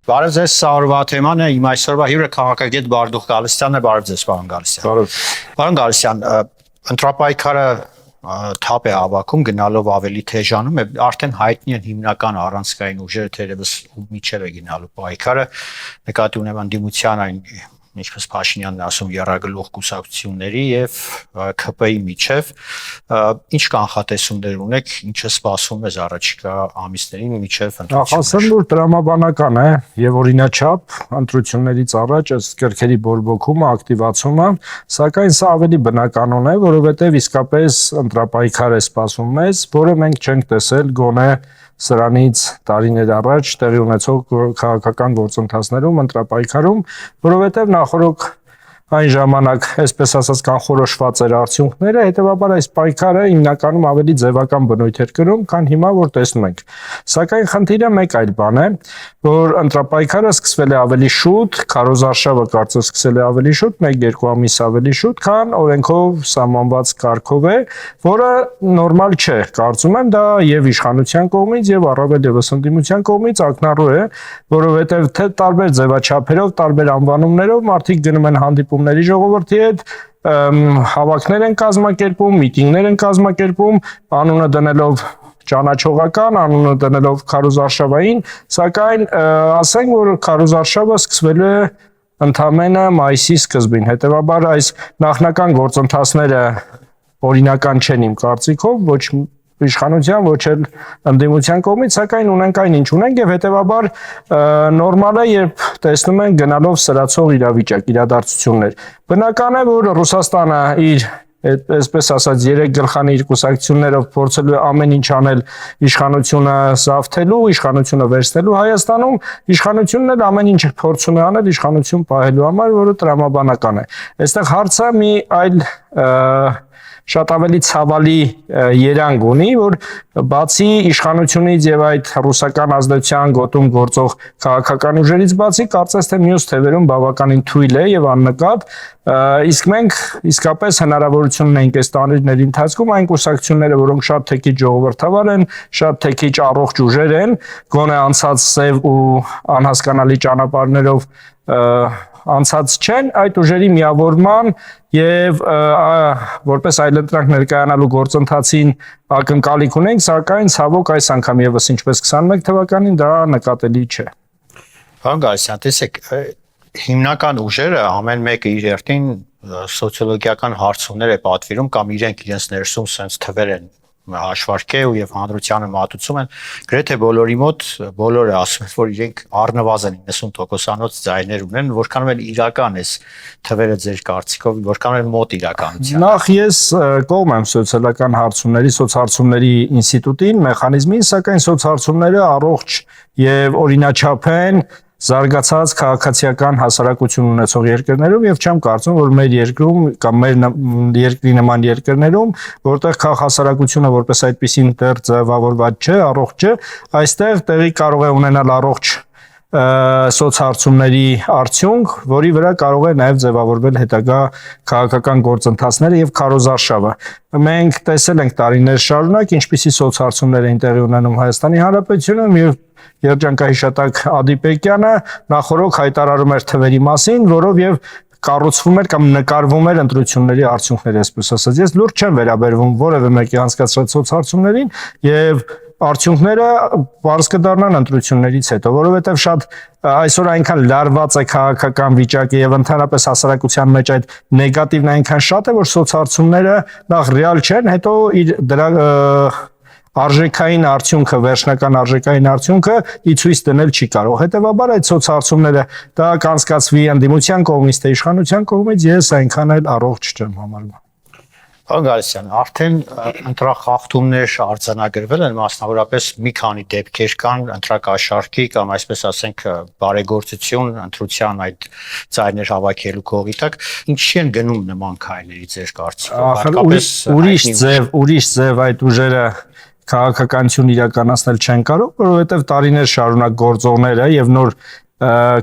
Բարև ձեզ, սա օրվա թեման է, իմ այսօրվա հյուրը քաղաքագետ Բարդուղ Գալստյանն է, բարև ձեզ, պարոն Գալստյան։ Պարոն Գալստյան, ընտրապայքարը թափ է հավաքում, գնալով ավելի թեժանում է, արդեն հայտնի են հիմնական առանցքային ուժերը, թերևս միջև է գնալու պայքարը, նկատի ունեմ ընդդիմության այն ինչպես Փաշինյանն ասում եռագլուխ կուսակցությունների եւ ՔՊ-ի միջև ինչ կանխատեսումներ ունեք, ինչը սպասվում է առաջիկա ամիսներին միջև ընտրությունները։ Ասեմ, որ տրամաբանական է եւ օրինաչափ ընտրություններից առաջ ըստ կրքերի բորբոքումը, ակտիվացումը, սակայն սա ավելի բնականon է, որովհետեւ իսկապես ընտրապայքար է սպասում մեզ, որը մենք չենք տեսել գոնե սրանից տարիներ առաջ տեղի ունեցող քաղաքական գործընթացներում, ընտրապայքարում, որովհետև նախորդ այն ժամանակ, այսպես ասած, կանխորոշված էր արդյունքները, հետևաբար այս պայքարը հիմնականում ավելի ձևական բնույթ էր կրում, քան հիմա որ տեսնում ենք։ Սակայն խնդիրը մեկ այլ բան է, որ ընտրապայքարը սկսվել է ավելի շուտ, քարոզարշավը կարծես սկսել է ավելի շուտ, 1-2 ամիս ավելի շուտ, քան օրենքով սահմանված կարգով է, որը նորմալ չէ։ Կարծում եմ դա եւ իշխանության կողմից եւ առավել եւս ընդդիմության կողմից ակնառու է, որովհետեւ թե տարբեր ձևաչափերով, տարբեր անվանումներով մարդիկ գնում են հանդիպումների ժողովրդի հետ, հավաքներ են կազմակերպում, միտինգներ են կազմակերպում, անունը դնելով ճանաչողական, անունը դնելով քարոզարշավային, սակայն ասենք, որ քարոզարշավը սկսվել է ընդամենը մայիսի սկզբին, հետևաբար այս նախնական գործընթացները օրինական չեն իմ կարծիքով, ոչ իշխանության, ոչ էլ ընդդիմության կողմից, սակայն ունենք այն ինչ ունենք եւ հետեւաբար նորմալ է, երբ տեսնում ենք գնալով սրացող իրավիճակ, իրադարձություններ։ Բնական է, որ Ռուսաստանը իր այսպես ասած 3 գլխանի իր կուսակցություններով փորձելու է ամեն ինչ անել իշխանությունը զավթելու, իշխանությունը վերցնելու Հայաստանում, իշխանությունն էլ ամեն ինչ փորձում է անել իշխանություն պահելու համար, որը տրամաբանական է։ Այստեղ հարցը մի այլ շատ ավելի ցավալի երանգ ունի, որ բացի իշխանությունից եւ այդ ռուսական ազդեցության գոտում գործող քաղաքական ուժերից բացի, կարծես թե մյուս թևերում բավականին թույլ է եւ աննկատ, իսկ մենք իսկապես հնարավորություն ունենք այս տարիների ընթացքում այն կուսակցությունները, որոնք շատ թեքիչ ժողովրդավար են, շատ թեքիչ առողջ ուժեր են, գոնե անցած սև ու անհասկանալի ճանապարհներով անցած չեն, այդ ուժերի միավորման եւ որպես այլընտրանք ներկայանալու գործընթացին ակնկալիք ունենք, սակայն ցավոք այս անգամ եւս ինչպես 21 թվականին դա նկատելի չէ։ Պարոն Գալստյան, տեսեք, հիմնական ուժերը ամեն մեկը իր երթին սոցիոլոգիական հարցումներ է պատվիրում կամ իրենց ներսում sense թվեր են հաշվարկել եւ հանրությանը մատուցում են, գրեթե բոլորի մոտ բոլորը ասում են, որ իրենք առնվազն 90%-անոց ձայներ ունեն, որքանով էլ իրական է թվերը ձեր կարծիքով, որքանով էլ մոտ իրականության։ Նախ ես կողմ եմ սոցիալական հարցումների, սոցհարցումների ինստիտուտին, մեխանիզմին, սակայն սոցհարցումները առողջ եւ օրինաչափ են զարգացած քաղաքացիական հասարակություն ունեցող երկրներում եւ չեմ կարծում, որ մեր երկրում կամ մեր երկրի նման երկրներում, որտեղ քաղաքասարակությունը որպես այդպեսին դեռ ձևավորված չէ, առողջ չէ, այստեղ տեղի կարող է ունենալ առողջ սոցհարցումների արդյունք, որի վրա կարող է նաև ձևավորվել հետագա քաղաքական գործընթացները եւ քարոզարշավը։ Մենք տեսել ենք տարիներ շարունակ ինչպիսի սոցհարցումներ են տեղի ունենում Հայաստանի Հանրապետությունում եւ երջանկահիշատակ Ադի Պեկյանը նախորդ հայտարարում էր թվերի մասին, որով եւ կառուցվում էր կամ նկարվում էր ընտրությունների արդյունքները, այսպես ասած։ Ես լուրջ չեմ վերաբերվում որևէ մեկի անցկացրած սոցհարցումներին եւ արդյունքները բարձ կդառնան ընտրություններից հետո, որովհետև շատ այսօր այնքան լարված է քաղաքական վիճակը եւ ընդհանրապես հասարակության մեջ այդ նեգատիվն այնքան շատ է, որ սոցհարցումները նախ ռեալ չեն, հետո դրա արժեքային արդյունքը, վերջնական արժեքային արդյունքը ի ցույց դնել չի կարող։ Հետևաբար այդ սոցհարցումները դա կանցկացվի ընդդիմության կողմից թե իշխանության կողմից, ես այնքան էլ առողջ չեմ համարում։ Պարոն Գալստյան, արդեն ընտրախախտումներ արձանագրվել են, մասնավորապես մի քանի դեպքեր կան ընտրակաշառքի կամ այսպես ասենք բարեգործություն ընտրության այդ ձայներ հավաքելու կողմից, ինչի են գնում նման քայլերի ձեր կարծիքով։ Ուրիշ ձև այդ ուժերը քաղաքականություն իրականացնել չեն կարող, որովհետև տարիներ շարունակ գործողները եւ նոր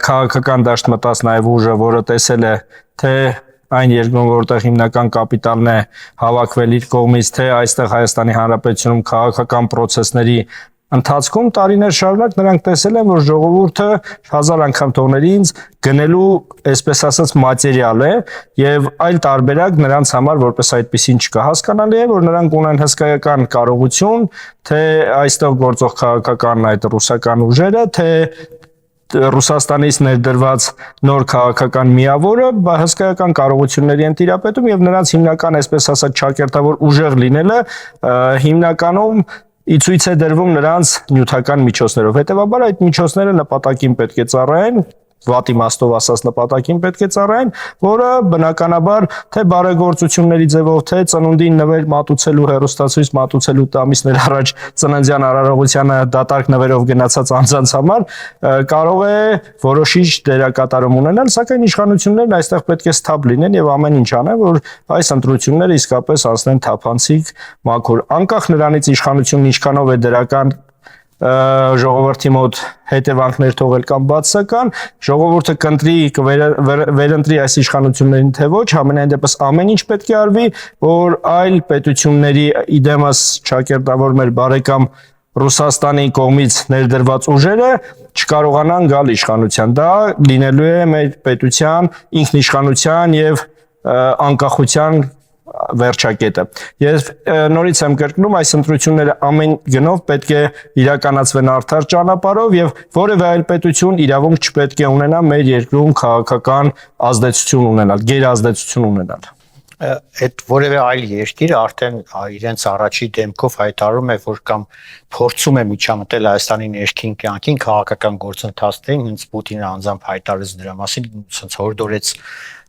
քաղաքական դաշտ մտած նաեւ ուժը, որը տեսել է թե այն երկրում, որտեղ հիմնական կապիտալն է հավաքվել իր կողմից, թե այստեղ Հայաստանի Հանրապետությունում քաղաքական process-ների ընթացքում տարիներ շարունակ նրանք տեսել են, որ ժողովուրդը 1000 անգամ թողների ինձ գնելու, այսպես ասած, մատերիալ է եւ այլ տարբերակ նրանց համար որպես այդպեսին չկա։ Հասկանալի է, որ նրանք ունեն հսկայական կարողություն, թե այստեղ գործող քաղաքական այդ ռուսական ուժերը, թե Ռուսաստանից ներդրված նոր քաղաքական միավորը հսկայական կարողությունների են տիրապետում եւ նրանց հիմնական, այսպես ասած, ճակերտավոր ուժեղ լինելը հիմնականում ի ցույց է դրվում նրանց նյութական միջոցներով։ Հետևաբար այդ միջոցները նպատակին պետք է ծառայեն, վատ իմաստով ասած նպատակին պետք է ծառայեն, որը բնականաբար թե բարեգործությունների ձևով, թե ծնունդին նվեր մատուցելու, հեռուստացույց մատուցելու ամիսներ առաջ ծննդյան արարողությանը դատարկ նվերով գնացած անձանց համար կարող է որոշիչ դերակատարում ունենալ, սակայն իշխանություններն այստեղ պետք է սթափ լինեն եւ ամեն ինչ անեն, որ այս ընտրությունները իսկապես անցնեն թափանցիկ, մաքուր, անկախ նրանից իշխանությունն ինչքանով է դրական ժողովրդի մոտ հետևանքներ թողել կամ բացական, ժողովուրդը կընտրի վերընտրի այս իշխանություններին թե ոչ, համենայն դեպս ամեն ինչ պետք է արվի, որ այլ պետությունների իդեմս ճակերտավոր մեր բարեկամ Ռուսաստանի կողմից ներդրված ուժերը չկարողանան գալ իշխանության։ Դա լինելու է մեր պետության ինքնիշխանության եւ անկախության վերջակետը։ Ես նորից եմ կրկնում, այս ընտրությունները ամեն գնով պետք է իրականացվեն արդար ճանապարհով եւ որևէ այլ պետություն իրավունք չպետք է ունենա մեր երկրում քաղաքական ազդեցություն ունենալ, գերազդեցություն ունենալ։ Այդ որևէ այլ երկիր արդեն իրենց առաջի դեմքով հայտարարում է, որ կամ փորձում է միջամտել Հայաստանի ներքին կյանքին քաղաքական գործընթացներին, հենց Պուտինը անձամբ հայտարարեց դրա մասին, ցած հորդորեց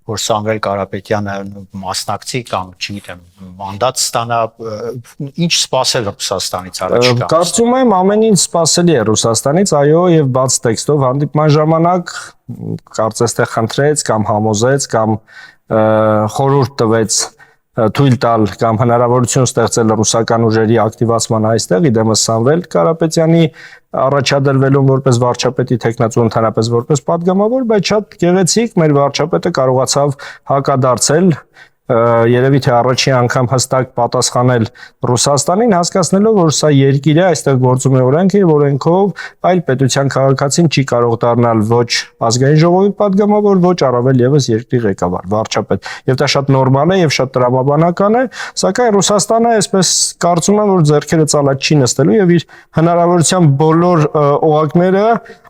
որ Սամվել Կարապետյանը մասնակցի կամ, չգիտեմ, մանդատ ստանա, ինչ սպասել Ռուսաստանից առաջիկա։ Կարծում եմ ամեն ինչ սպասելի է Ռուսաստանից, այո, եւ բաց տեքստով հանդիպման ժամանակ կարծես թե խնդրեց կամ համոզեց կամ խորհուրդ տվեց թույլ տալ կամ հնարավորություն ստեղծել ռուսական ուժերի ակտիվացման այստեղ, իդեմս Սամվել Կարապետյանի առաջադրվելուն որպես վարչապետի թեկնածու ընդհանրապես որպես падգամավոր, բայց շատ գեղեցիկ մեր վարչապետը կարողացավ հակադարձել երևի թե առաջին անգամ հստակ պատասխանել Ռուսաստանին, հասկացնելով, որ սա երկիր է, այստեղ գործում է օրենքը եւ օրենքով այլ պետության քաղաքացին չի կարող դառնալ ոչ ազգային ժողովի падգամավոր, ոչ առավել եւս երկրի ղեկավար, վարչապետ։ Եվ դա շատ նորմալ է եւ շատ տրամաբանական է, սակայն Ռուսաստանը այսպես կարծում եմ, որ ձեռքերը ծալած չի նստելու եւ իր հնարավորության բոլոր օղակները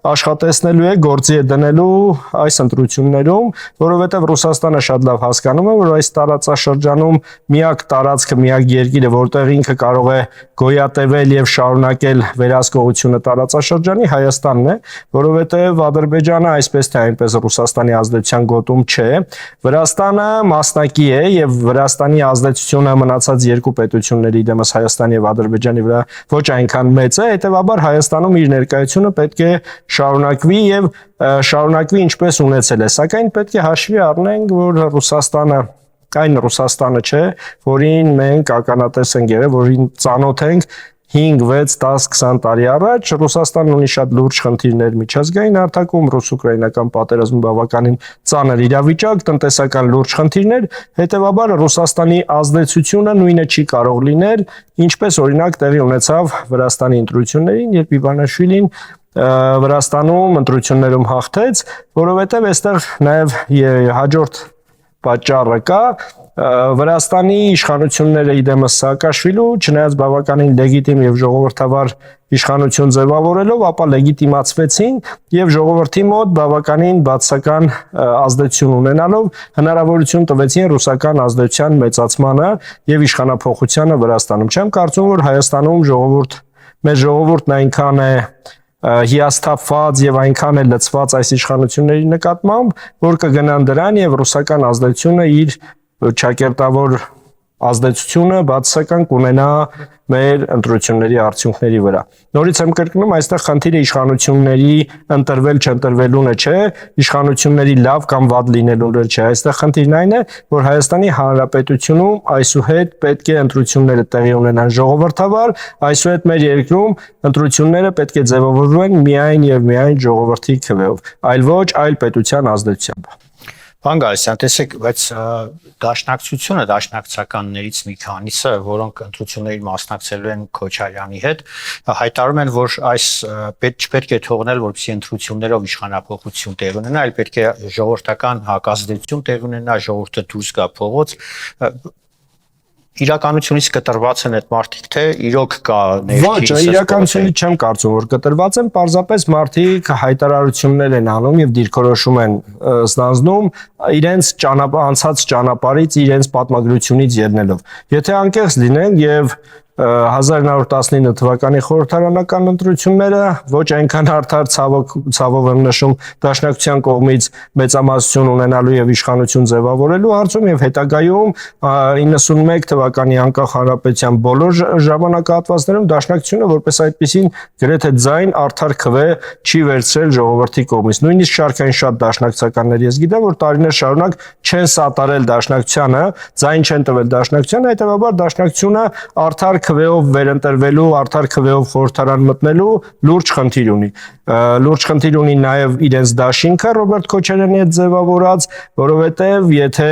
աշխատեցնելու է, գործի է դնելու այս ընտրություններում, որովհետեւ Ռուսաստանը շատ լավ հասկանում է, որ այս տարածաշրջանում միակ տարածքը, միակ երկիրը, որտեղ ինքը կարող է գոյատևել եւ շարունակել վերահսկողությունը տարածաշրջանի Հայաստանն է, որովհետեւ Ադրբեջանը այսպես թե այնպես Ռուսաստանի ազդեցության գոտում չէ, Վրաստանը մասնակի է եւ Վրաստանի ազդեցությունը մնացած երկու պետությունների դեմս Հայաստանի եւ Ադրբեջանի վրա ոչ այնքան մեծ է, հետեւաբար Հայաստանում իր ներկայությունը պետք է շարունակվի եւ շարունակվի ինչպես ունեցել է, սակայն պետք է հաշվի առնենք, որ Ռուսաստանը այն Ռուսաստանը չէ, որին մենք ականատես ենք եղել, որին ծանոթ ենք 5, 6, 10, 20 տարի առաջ, Ռուսաստանն ունի շատ լուրջ խնդիրներ միջազգային հարթակում, ռուս-ուկրաինական պատերազմում բավականին ծանր իրավիճակ, տնտեսական լուրջ խնդիրներ, հետևաբար Ռուսաստանի ազդեցությունը նույնը չի կարող լինել, ինչպես օրինակ տեղի ունեցավ Վրաստանի ընտրություններին, երբ Իվանաշվիլին Վրաստանում ընտրություններում հաղթեց, որովհետև այստեղ նաև հաջորդ պատճառը կա, Վրաստանի իշխանությունները իդեմս Սաակաշվիլու, չնայած բավականին լեգիտիմ եւ ժողովրդավար իշխանություն ձևավորելով, ապա լեգիտիմացվեցին եւ ժողովրդի մոտ բավականին բացական ազդեցություն ունենալով հնարավորություն տվեցին ռուսական ազդեցության մեծացմանը եւ իշխանափոխությանը Վրաստանում։ Չեմ կարծում, որ Հայաստանում մեր ժողովուրդն այնքան է հիասթափված եւ այնքան է լծված այս իշխանությունների նկատմամբ, որ կգնան դրան եւ ռուսական ազդեցությունը իր ճակերտավոր ազդեցությունը բացասական կունենա մեր ընտրությունների արդյունքների վրա։ Նորից եմ կրկնում, այստեղ խնդիրը իշխանությունների ընտրվել չընտրվելունը չէ, իշխանությունների լավ կամ վատ լինելունը չէ, այստեղ խնդիրն այն է, որ Հայաստանի Հանրապետությունում այսուհետ պետք է ընտրությունները տեղի ունենան ժողովրդավար, այսուհետ մեր երկրում ընտրությունները պետք է ձևավորվեն միայն եւ միայն ժողովրդի քվեով, այլ ոչ այլ պետության ազդեցությամբ։ Պարոն Գալստյան, տեսեք, բայց դաշնակցականներից մի քանիսը, որոնք ընտրություններին մասնակցելու են Քոչարյանի հետ, հայտարարում են, որ այս չպետք է թողնել, որպեսզի ընտրություններով իշխանափոխություն տեղի ունենա, այլ պետք է ժողովրդական հակազդեցություն տեղի ունենա, ժողովուրդը դուրս գա փողոց։ Իրականությունից կտրված են այդ մարդիկ, թե իրոք կա Ոչ, իրականությունից չեմ կարծում, որ կտրված են, պարզապես մարդիկ հայտարարություններ են անում եւ դիրքորոշում են ստանձնում իրենց անցած ճանապարհից, իրենց պատմագրությունից ելնելով։ Եթե անկեղծ լինենք եւ 1919 թվականի խորհրդարանական ընտրությունները ոչ այնքան արդար ցավով եմ նշում դաշնակցության կողմից մեծամասնություն ունենալու եւ իշխանություն ձևավորելու հարցում եւ հետագայում 91 թվականի անկախ հանրապետության բոլոր ժամանակահատվածներում դաշնակցությունը որպես այդպեսին գրեթե ձայն արդար քվե չի վերցրել ժողովրդի կողմից։ Նույնիսկ շարքային շատ դաշնակցականներ ես գիտեմ, որ տարիներ շարունակ չեն սատարել դաշնակցությանը, ձայն չեն տվել դաշնակցությանը, հետեւաբար դաշնակցությունը արդար քվեով վերընտրվելու, արդար քվեով խորհրդարան մտնելու լուրջ խնդիր ունի։ Լուրջ խնդիր ունի նաև իրենց դաշինքը Ռոբերտ Քոչարյանի հետ ձևավորած, որովհետև եթե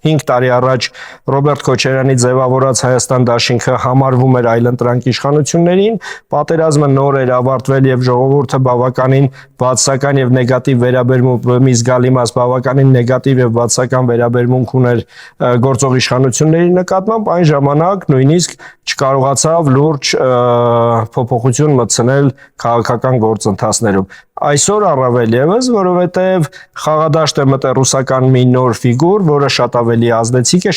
5 տարի առաջ Ռոբերտ Քոչարյանի ձևավորած Հայաստան դաշինքը համարվում էր այլընտրանք իշխանություններին, պատերազմը նոր էր ավարտվել եւ ժողովուրդը բավականին բացական եւ նեգատիվ վերաբերմունք, մի զգալի մաս բավականին նեգատիվ եւ բացական վերաբերմունք ուներ գործող իշխանությունների նկատմամբ, այն ժամանակ նույնիսկ չկարողացավ լուրջ փոփոխություն մտցնել քաղաքական գործընթացներում։ Այսօր առավել եւս, որովհետեւ խաղադաշտ է մտել ռուսական մի նոր ֆիգուր, որը շատ ավելի ազդեցիկ է,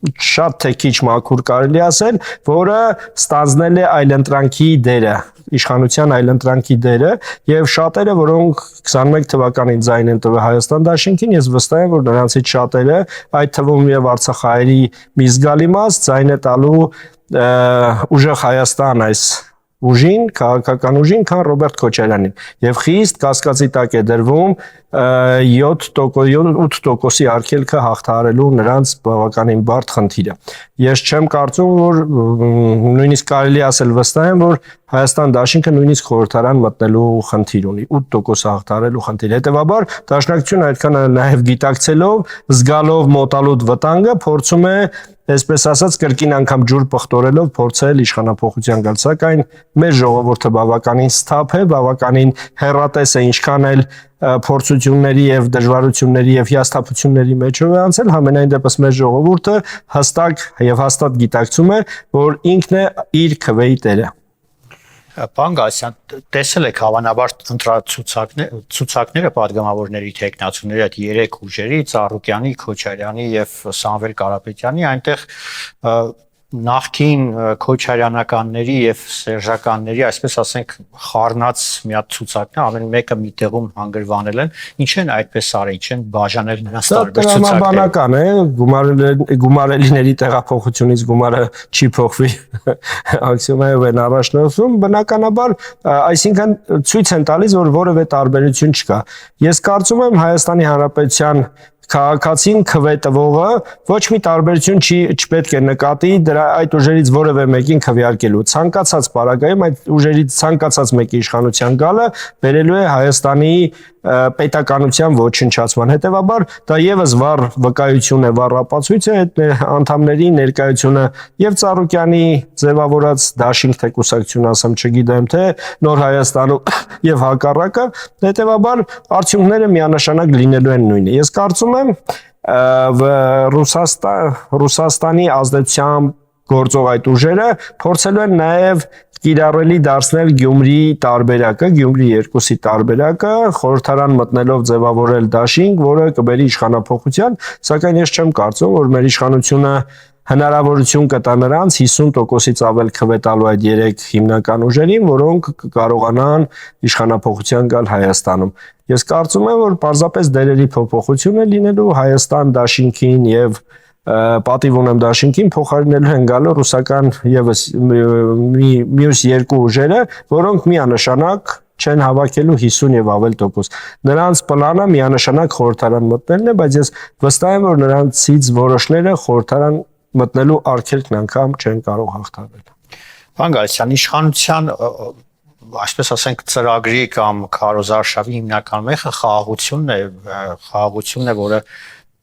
շատ թե քիչ մաքուր կարելի ասել, որը ստանձնել է այլընտրանքի դերը, իշխանության այլընտրանքի դերը եւ շատերը, որոնք 21 թվականին ձայն են տվել Հայաստան դաշինքին, ես վստահ եմ, որ նրանցից շատերը, այդ թվում եւ արցախահայերի մի զգալի մաս ձայն է տալու ուժեղ Հայաստան այս ուժին, քաղաքական ուժին, քան Ռոբերտ Քոչարյանին եւ խիստ կասկածի տակ է դրվում 8%-ի արգելքը հաղթահարելու նրանց բավականին բարդ խնդիրը։ Ես չեմ կարծում, որ նույնիսկ կարելի ասել վստահ եմ, որ Հայաստան դաշինքը նույնիսկ խորհրդարան մտնելու խնդիր ունի, 8% հաղթահարելու խնդիր։ Հետևաբար դաշնակցությունը այդքան նաև գիտակցելով, զգալով մոտալուտ վտանգը փորձում է այսպես ասած կրկին անգամ ջուր պղտորելով փորձել իշխանափոխության գալ, սակայն մեր ժողովուրդը բավականին սթափ է, բավականին հեռատես է, ինչքան էլ փորձությունների եւ դժվարությունների եւ հիասթափությունների մեջով է անցել, համենայն դեպս մեր ժողովուրդը հստակ եւ հաստատ գիտակցում է, որ ինքն է իր քվեի տերը։ Պարոն Գալստյան, տեսել եք հավանաբար ցուցակները падգամավորների տեխնացուների այդ 3 ուժերի՝ Ծառուկյանի, Քոչարյանի եւ Սամվել Կարապետյանի, այնտեղ նախքին քոչարյանականների եւ սերժականների, այսպես ասենք, խառնած մի հատ ցուցակն է, ամեն մեկը մի տեղում հանգրվանել են, ինչ են այդպես արել, ինչ են բաժանել նրանց տարբեր ցուցակները։ Բանական է, գումարելիների տեղափոխությունից գումարը չի փոխվի, ակսիոմայով են առաջնորդվում, բնականաբար, այսինքն ցույց են տալիս, որ որևէ տարբերություն չկա։ Ես կարծում եմ Հայաստանի Հանրապետության քաղաքացին քվե տվողը ոչ մի տարբերություն չպետք է նկատի դրա այդ ուժերից որևէ մեկին քվեարկելու։ Ցանկացած պարագայում այդ ուժերից ցանկացած մեկի իշխանության գալը բերելու է Հայաստանի պետականության ոչնչացման։ Հետևաբար դա եւս վառ վկայություն է, վառ ապացույց է այդ անդամների ներկայությունը եւ Ծառուկյանի ձևավորած դաշինք թե կուսակցություն ասեմ չգիտեմ թե Նոր Հայաստանում եւ հակառակը, հետևաբար արդյունքները միանշանակ լինելու են նույնը։ Ես կարծում եմ Ռուսաստանի ազդեցությամբ գործող այդ ուժերը փորձելու են նաեւ կիրառելի դարձնել Գյումրիի տարբերակը, Գյումրի 2-ի տարբերակը, խորհրդարան մտնելով ձևավորել դաշինք, որը կբերի իշխանափոխության, սակայն ես չեմ կարծում, որ մեր իշխանությունը հնարավորություն կտա նրանց 50%-ից ավել քվե տալու այդ 3 հիմնական ուժերին, որոնք կարողանան իշխանափոխության գալ Հայաստանում։ Ես կարծում եմ, որ պարզապես դերերի փոփոխություն է լինելու Հայաստան դաշինքին եւ պատիվ ունեմ դաշինքին փոխարինելու են գալու ռուսական եւս մյուս 2 ուժերը, որոնք միանշանակ չեն հավաքելու 50 եւ ավել տոկոս։ Նրանց պլանը միանշանակ խորհրդարան մտնելն է, բայց ես վստահ եմ, որ նրանցից որոշները խորհրդարան մտնելու արգելքն անգամ չեն կարող հաղթահարել։ Պարոն Գալստյան, իշխանության այսպես ասենք ծրագրի կամ քարոզարշավի հիմնական մեխը խաղաղությունն է, որը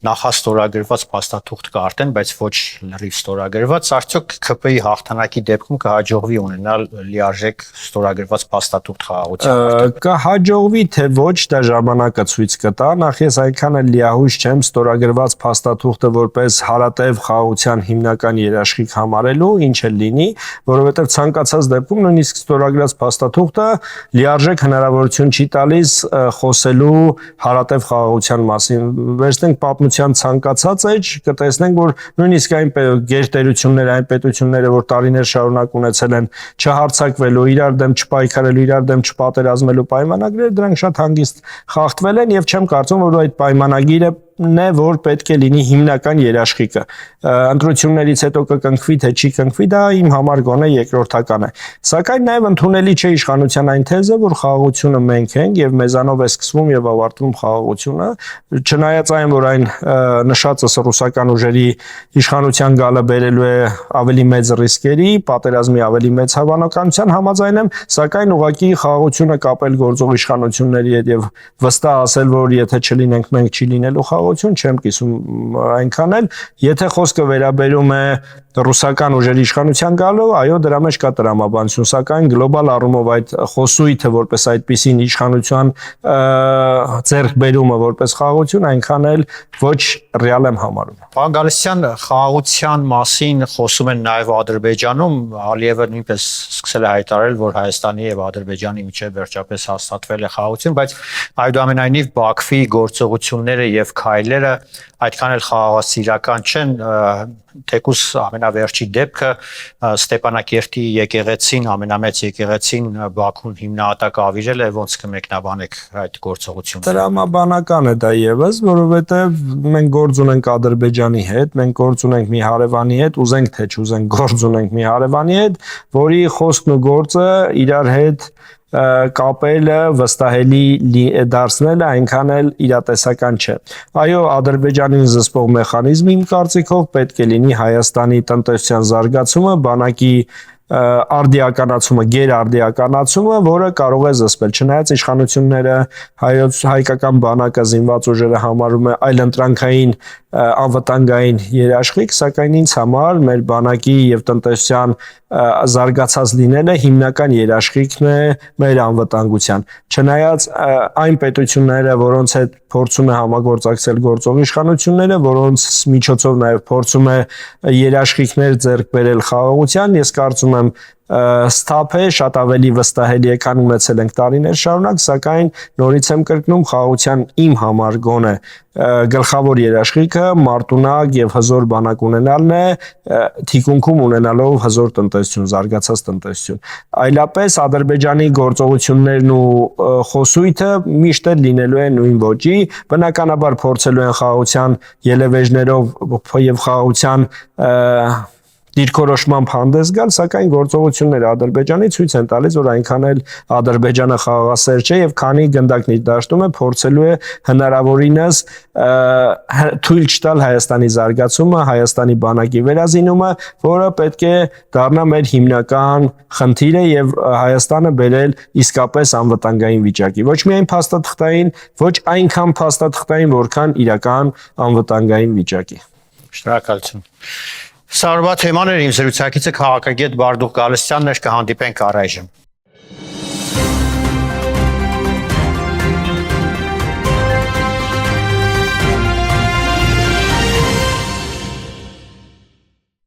նախաստորագրված փաստաթուղթ կա արդեն, բայց ոչ լրիվ ստորագրված, արդյոք ԿՓ-ի հաղթանակի դեպքում կհաջողվի ունենալ լիարժեք ստորագրված փաստաթուղթ խաղաղության։ Կհաջողվի թե ոչ, դա ժամանակը ցույց կտա։ Նախ ես այնքան էլ լիահույս չեմ ստորագրված փաստաթուղթը որպես հարատև խաղաղության հիմնական երաշխիք համարելու, ինչ էլ լինի, որովհետև ցանկացած դեպքում նույնիսկ ստորագրած փաստաթուղթը լիարժեք հնարավորություն չի տալիս խոսելու հարատև խաղաղության մասին։ Վերցնենք պատմության ցանկացած էջ, կտեսնենք, որ նույնիսկ այն գերտերությունները, այն պետությունները, որ տարիներ շարունակ ունեցել են չհարձակվելու, իրար դեմ չպայքարելու, իրար դեմ չպատերազմելու պայմանագրեր, դրանք շատ հանգիստ խախտվել են եւ չեմ կարծում, որ այդ պայմանագիրը որ պետք է լինի հիմնական երաշխիքը։ Ընտրություններից հետո կկնքվի թե չի կնքվի, դա իմ համար գոնե երկրորդական է։ Սակայն նաև ընդունելի չէ իշխանության այն թեզը, որ խաղաղությունը մենք ենք եւ մեզանով է սկսվում եւ ավարտվում խաղաղությունը, չնայած այն, որ այն նշածս ռուսական ուժերի իշխանության գալը բերելու է ավելի մեծ ռիսկերի, պատերազմի ավելի մեծ հավանականության համաձայն եմ, սակայն ուղղակի խաղաղությունը կապել գործող իշխանությունների հետ եւ վստահ ասել, որ եթե չլինենք մենք չի լինելու չեմ կիսում այնքան էլ, եթե խոսքը վերաբերում է ռուսական ուժերի իշխանության գալու, այո, դրա մեջ կա տրամաբանություն, սակայն գլոբալ առումով այդ խոսույթը որպես այդպիսին իշխանության ձեռքբերումը որպես խաղաղություն այնքան էլ ոչ ռեալ եմ համարում։ Պարոն Գալստյան, խաղաղության մասին խոսում են նաև Ադրբեջանում, Ալիևը նույնպես սկսել է հայտարարել, որ Հայաստանի եւ Ադրբեջանի միջև վերջապես հաստատվել է խաղաղություն, բայց այդուամենայնիվ Բաքվի գործողությունները եւ քայլերը այդքան էլ խաղաղասիրական չեն, թեկուզ ամենավերջի դեպքը Ստեփանակերտի եկեղեցին, ամենամեծ եկեղեցին Բաքուն հիմնահատակ ավիրել է, ոնց կմեկնաբանեք այդ գործողությունը։ Տրամաբանական է դա եւս, որովհետեւ մենք գործ ունենք Ադրբեջանի հետ, մենք գործ ունենք մի հարևանի հետ, ուզենք թե չուզենք գործ ունենք մի հարևանի հետ, որի խոսքն ու գործը իրար հետ կապելը վստահելի դարձնելը այնքան էլ իրատեսական չէ։ Այո, Ադրբեջանին զսպող մեխանիզմը իմ կարծիքով պետք է լինի Հայաստանի տնտեսության զարգացումը, բանակի արդիականացումը, գերարդիականացումը, որը կարող է զսպել։ Չնայած իշխանությունները հայկական բանակը զինված ուժերը համարում է այլընտրանքային անվտանգային երաշխիք, սակայն ինձ համար մեր բանակի եւ տնտեսության զարգացած լինելը հիմնական երաշխիքն է մեր անվտանգության։ Չնայած այն պետությունները, որոնց հետ փորձում է համագործակցել գործող իշխանությունները, որոնց միջոցով նաեւ փորձում է երաշխիքներ ձեռք բերել խաղաղության, ես կարծում եմ ստապ է, շատ ավելի վստահելի է, քան ունեցել ենք տարիներ շարունակ, սակայն նորից եմ կրկնում, խաղաղության իմ համար գոնե գլխավոր երաշխիքը մարտունակ եւ հզոր բանակ ունենալն է, թիկունքում ունենալով հզոր տնտեսություն, զարգացած տնտեսություն։ Այլապես Ադրբեջանի գործողություններն ու խոսույթը միշտ էլ լինելու է նույն ոճի, բնականաբար փորձելու են խաղաղության ելևէջներով եւ խաղաղության դիրքորոշմամբ հանդես գալ, սակայն գործողությունները Ադրբեջանի ցույց են տալիս, որ այնքան էլ Ադրբեջանը խաղաղասեր չէ եւ քանի գնդակն իր դաշտում է, փորձելու է հնարավորինս թույլ չտալ Հայաստանի զարգացումը, Հայաստանի բանակի վերազինումը, որը պետք է դառնա մեր հիմնական խնդիրը եւ Հայաստանը բերել իսկապես անվտանգային վիճակի։ Ոչ միայն փաստաթղթային, ոչ այնքան փաստաթղթային, որքան իրական անվտանգային վիճակի։ Շնորհակալություն։ Սա թեման էր իմ զրուցակիցը քաղաքագետ Բարդուղ Գալստյանն էր, կհանդիպենք առայժմ։